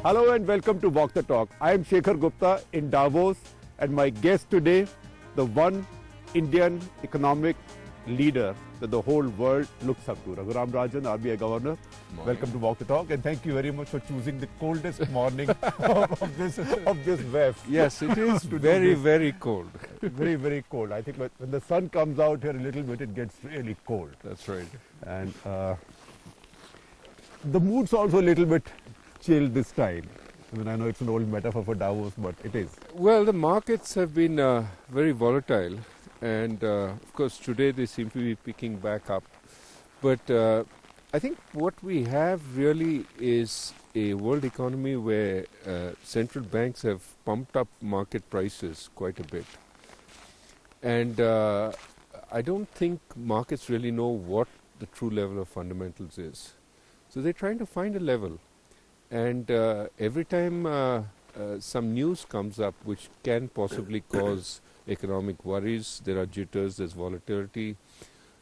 Hello and welcome to Walk the Talk. I am Shekhar Gupta in Davos, and my guest today, the one Indian economic leader that the whole world looks up to, Raghuram Rajan, RBI Governor. Morning. Welcome to Walk the Talk, and thank you very much for choosing the coldest morning of this web. Yes, it is very cold. Very cold. I think when the sun comes out here a little bit, it gets really cold. That's right. And the mood's also a little bit chill this time. I mean, I know it's an old metaphor for Davos, but it is. Well, the markets have been very volatile, and of course today they seem to be picking back up. But I think what we have really is a world economy where central banks have pumped up market prices quite a bit. And I don't think markets really know what the true level of fundamentals is. So they're trying to find a level. And every time some news comes up which can possibly cause economic worries, there are jitters, there's volatility.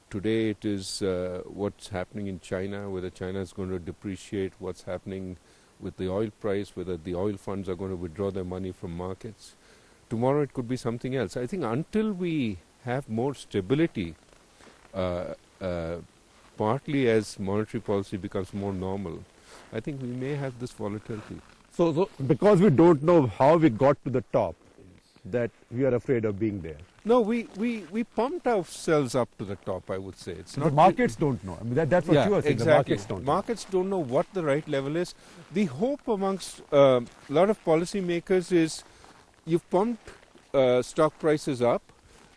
Today it is what's happening in China, whether China is going to depreciate, what's happening with the oil price, whether the oil funds are going to withdraw their money from markets. Tomorrow it could be something else. I think until we have more stability, partly as monetary policy becomes more normal, I think we may have this volatility. So because we don't know how we got to the top, that we are afraid of being there. No, we pumped ourselves up to the top, I would say. It's not the markets don't know. I mean, that's what you are saying. Exactly. The markets don't know what the right level is. The hope amongst a lot of policymakers is you've pumped stock prices up.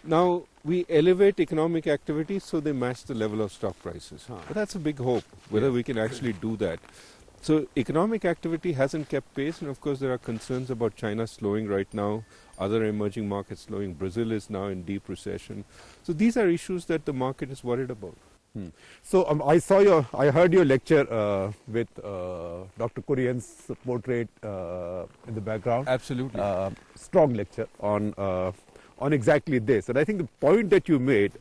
Now we elevate economic activity so they match the level of stock prices. But that's a big hope, whether we can actually do that. So economic activity hasn't kept pace, and of course there are concerns about China slowing right now, other emerging markets slowing. Brazil is now in deep recession. So these are issues that the market is worried about. So I heard your lecture with Dr. Kurian's portrait in the background. Absolutely. Strong lecture on exactly this. And I think the point that you made,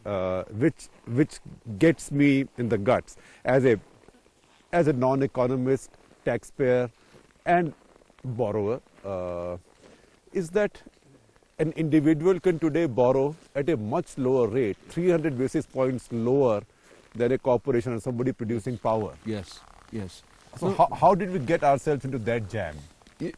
which gets me in the guts as a non-economist, taxpayer and borrower, is that an individual can today borrow at a much lower rate, 300 basis points lower than a corporation or somebody producing power. Yes. So how did we get ourselves into that jam?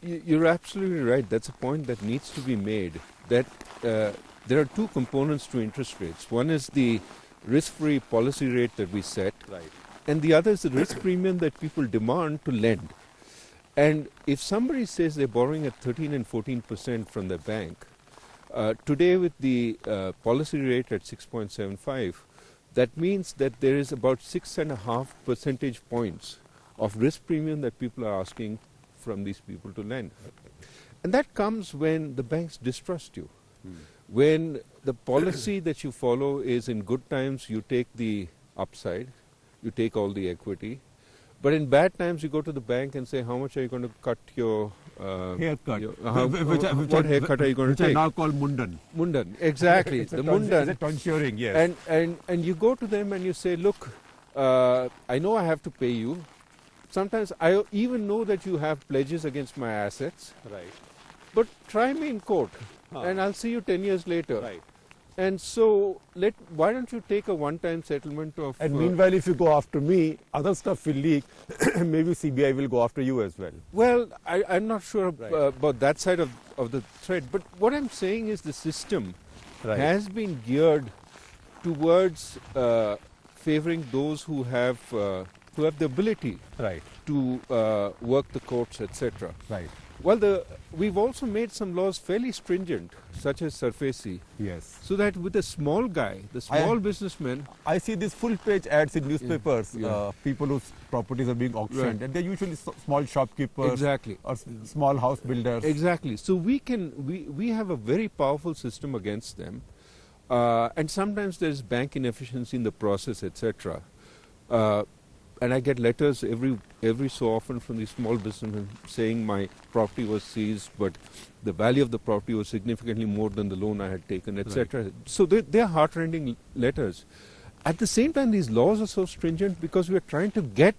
You're absolutely right. That's a point that needs to be made, that there are two components to interest rates. One is the risk-free policy rate that we set. Right. And the other is the risk premium that people demand to lend. And if somebody says they're borrowing at 13 and 14% from their bank, today with the policy rate at 6.75, that means that there is about 6.5 percentage points of risk premium that people are asking from these people to lend. And that comes when the banks distrust you. When the policy that you follow is in good times, you take the upside, you take all the equity. But in bad times, you go to the bank and say, how much are you going to cut your haircut? What haircut are you going to take? Which I now call Mundan. Mundan, exactly. The Mundan. It's a tonsuring, yes. And you go to them and you say, look, I know I have to pay you. Sometimes I even know that you have pledges against my assets. Right. But try me in court and I'll see you 10 years later. Right. And so, why don't you take a one-time settlement of... And meanwhile, if you go after me, other stuff will leak. Maybe CBI will go after you as well. Well, I'm not sure about that side of the thread. But what I'm saying is the system has been geared towards favoring those who have the ability to work the courts, etc. Right. Well, we've also made some laws fairly stringent, such as SURFACE. Yes. So that with the small guy, the small businessman... I see these full-page ads in newspapers, people whose properties are being auctioned, and they're usually small shopkeepers or small house builders. Exactly. So we have a very powerful system against them, and sometimes there's bank inefficiency in the process, etc. And I get letters every so often from these small businessmen saying my property was seized, but the value of the property was significantly more than the loan I had taken, etc. Right. So they're heart-rending letters. At the same time, these laws are so stringent because we are trying to get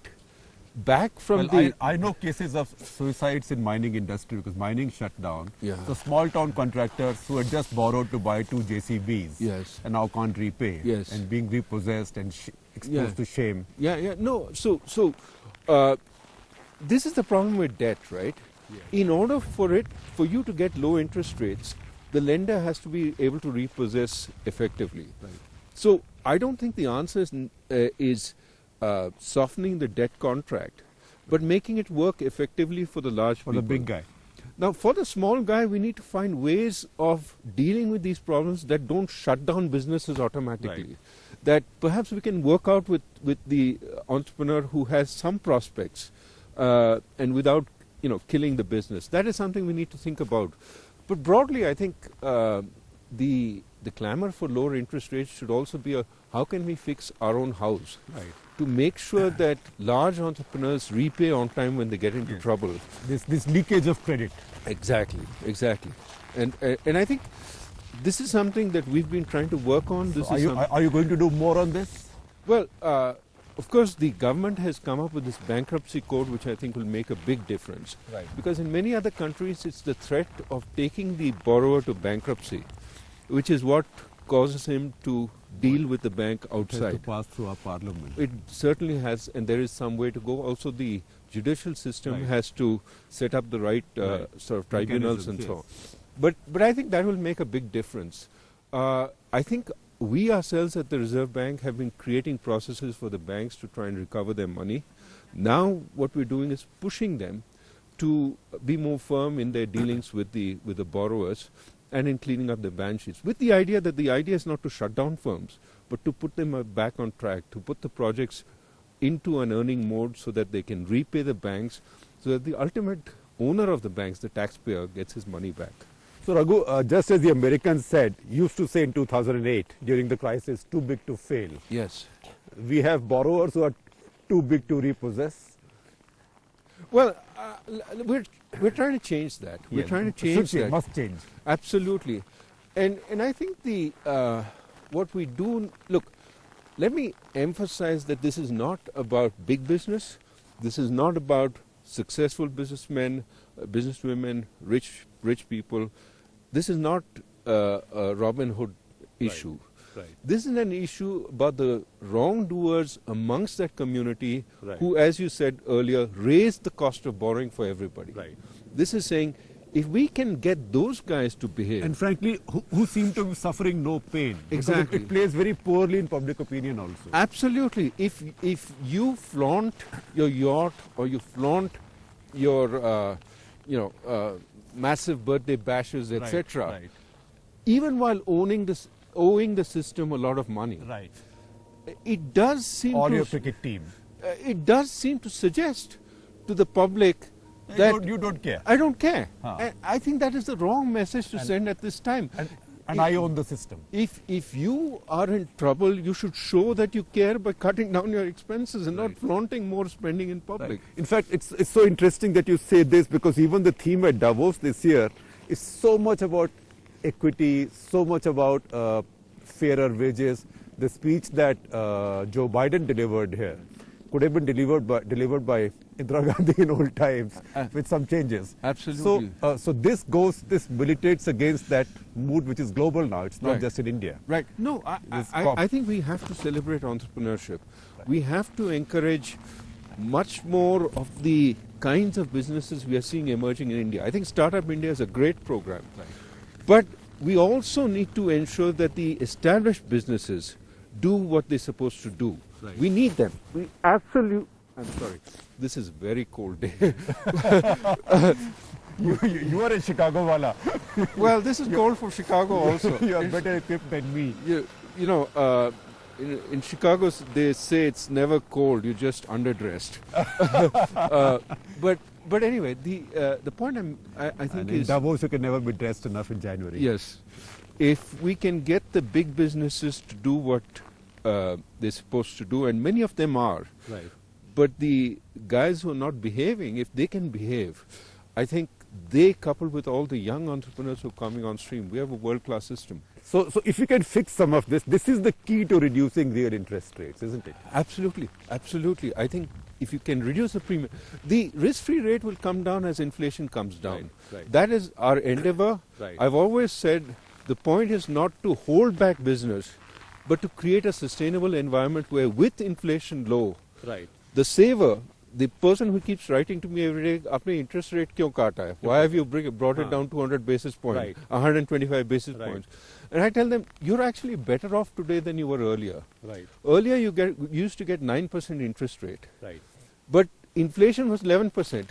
back from I know cases of suicides in mining industry because mining shut down. Yeah. So small town contractors who had just borrowed to buy 2 JCBs Yes. and now can't repay. Yes. And being repossessed and exposed to shame. No. So this is the problem with debt, right? Yeah. In order for you to get low interest rates, the lender has to be able to repossess effectively. Right. So I don't think the answer is softening the debt contract, but making it work effectively for the large people. For the big guy. Now, for the small guy, we need to find ways of dealing with these problems that don't shut down businesses automatically. Right. That perhaps we can work out with the entrepreneur who has some prospects and without killing the business. That is something we need to think about. But broadly, I think the clamor for lower interest rates should also be how can we fix our own house? Right. To make sure that large entrepreneurs repay on time when they get into trouble. This leakage of credit. Exactly. And I think this is something that we've been trying to work on. So are you going to do more on this? Well, of course, the government has come up with this bankruptcy code, which I think will make a big difference. Right. Because in many other countries, it's the threat of taking the borrower to bankruptcy, which is what causes him to deal with the bank outside. It has to pass through our parliament. It certainly has, and there is some way to go. Also, the judicial system has to set up the right sort of tribunals and so on. But I think that will make a big difference. I think we ourselves at the Reserve Bank have been creating processes for the banks to try and recover their money. Now what we're doing is pushing them to be more firm in their dealings with the borrowers and in cleaning up the balance sheets, with the idea that the idea is not to shut down firms, but to put them back on track, to put the projects into an earning mode so that they can repay the banks, so that the ultimate owner of the banks, the taxpayer, gets his money back. So Raghu, just as the Americans used to say in 2008 during the crisis, too big to fail. Yes. We have borrowers who are too big to repossess. Well, we're trying to change that. We're trying to change that. Must change. Absolutely, and I think what we do. Look, let me emphasize that this is not about big business. This is not about successful businessmen, businesswomen, rich people. This is not a Robin Hood issue. Right. This is an issue about the wrongdoers amongst that community who, as you said earlier, raised the cost of borrowing for everybody. Right. This is saying if we can get those guys to behave. And frankly, who seem to be suffering no pain. Exactly. It plays very poorly in public opinion also. Absolutely. If you flaunt your yacht or you flaunt your massive birthday bashes, etc., Right. even while owing the system a lot of money, Right. it does seem Or to your cricket team. It does seem to suggest to the public that You don't care. I don't care. Huh. And I think that is the wrong message to send at this time. And I own the system. If you are in trouble, you should show that you care by cutting down your expenses and not flaunting more spending in public. Right. In fact, it's so interesting that you say this because even the theme at Davos this year is so much about equity, so much about fairer wages. The speech that Joe Biden delivered here could have been delivered by Indira Gandhi in old times with some changes. Absolutely. So this militates against that mood which is global now. It's not just in India. Right. No, I think we have to celebrate entrepreneurship. We have to encourage much more of the kinds of businesses we are seeing emerging in India. I think Startup India is a great program. Right. But we also need to ensure that the established businesses do what they're supposed to do. Right. We need them. We absolutely. I'm sorry. This is a very cold day. You are a Chicago wala. Well, this is cold for Chicago also. You are better equipped than me. In Chicago, they say it's never cold. You're just underdressed. But anyway, the point I think in is Davos, you can never be dressed enough in January. yes, if we can get the big businesses to do what they're supposed to do, and many of them are. Right. But the guys who are not behaving, if they can behave, I think they, coupled with all the young entrepreneurs who are coming on stream, we have a world-class system. So if you can fix some of this is the key to reducing real interest rates, isn't it? Absolutely, absolutely. I think if you can reduce the premium, the risk-free rate will come down as inflation comes down. Right. That is our endeavor. Right. I've always said the point is not to hold back business, but to create a sustainable environment where with inflation low, Right. the saver, the person who keeps writing to me every day, "Apne interest rate kyun kaata hai? Why have you brought it down 200 basis points, Right. 125 basis Right. points?" And I tell them, you're actually better off today than you were earlier. Right. Earlier you used to get 9% interest rate, Right. but inflation was 11%.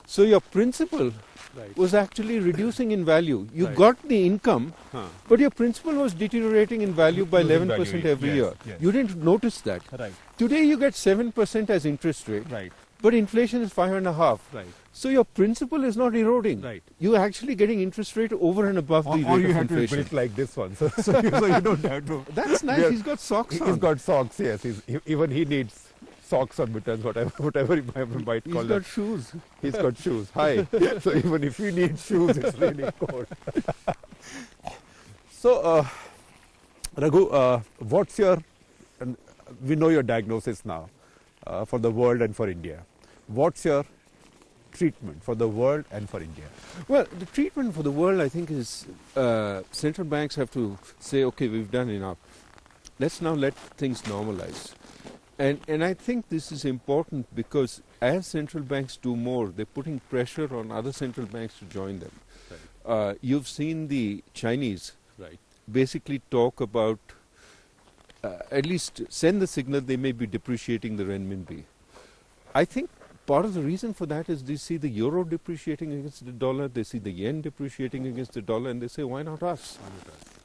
So your principal Right. was actually reducing in value. You Right. got the income, Huh. but your principal was deteriorating in value by Losing 11% value, every yes, year. yes. You didn't notice that. Right. Today you get 7% as interest rate, Right. but inflation is 5.5%. Right. So your principal is not eroding. Right. You're actually getting interest rate over and above the Or rate you of have to be inflation. built like this one, so you don't have to. That's nice. Yeah. He's got socks on. He's got socks. Yes, even he needs socks or mittens, whatever he might call He's them. got shoes. He's got shoes. Hi. So even if you need shoes, it's really cold. So, Raghu, what's your? And we know your diagnosis now for the world and for India. What's your treatment for the world and for India? Well, the treatment for the world, I think, is central banks have to say, okay, we've done enough. Let's now let things normalize. And I think this is important because as central banks do more, they're putting pressure on other central banks to join them. Right. You've seen the Chinese Right. basically talk about, at least send the signal they may be depreciating the renminbi. I think part of the reason for that is they see the euro depreciating against the dollar, they see the yen depreciating against the dollar, and they say, why not us?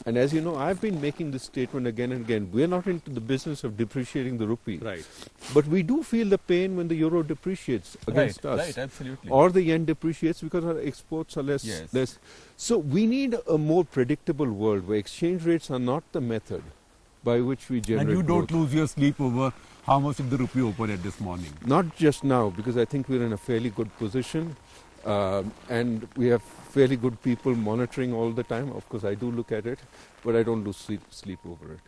And as you know, I've been making this statement again and again. We're not into the business of depreciating the rupee. Right. But we do feel the pain when the euro depreciates against us. Right, absolutely. Or the yen depreciates because our exports are less. Yes. So we need a more predictable world where exchange rates are not the method by which we generate And you don't growth. lose your sleep over how much did the rupee open at this morning. Not just now, because I think we're in a fairly good position. And we have fairly good people monitoring all the time. Of course, I do look at it, but I don't lose sleep over it.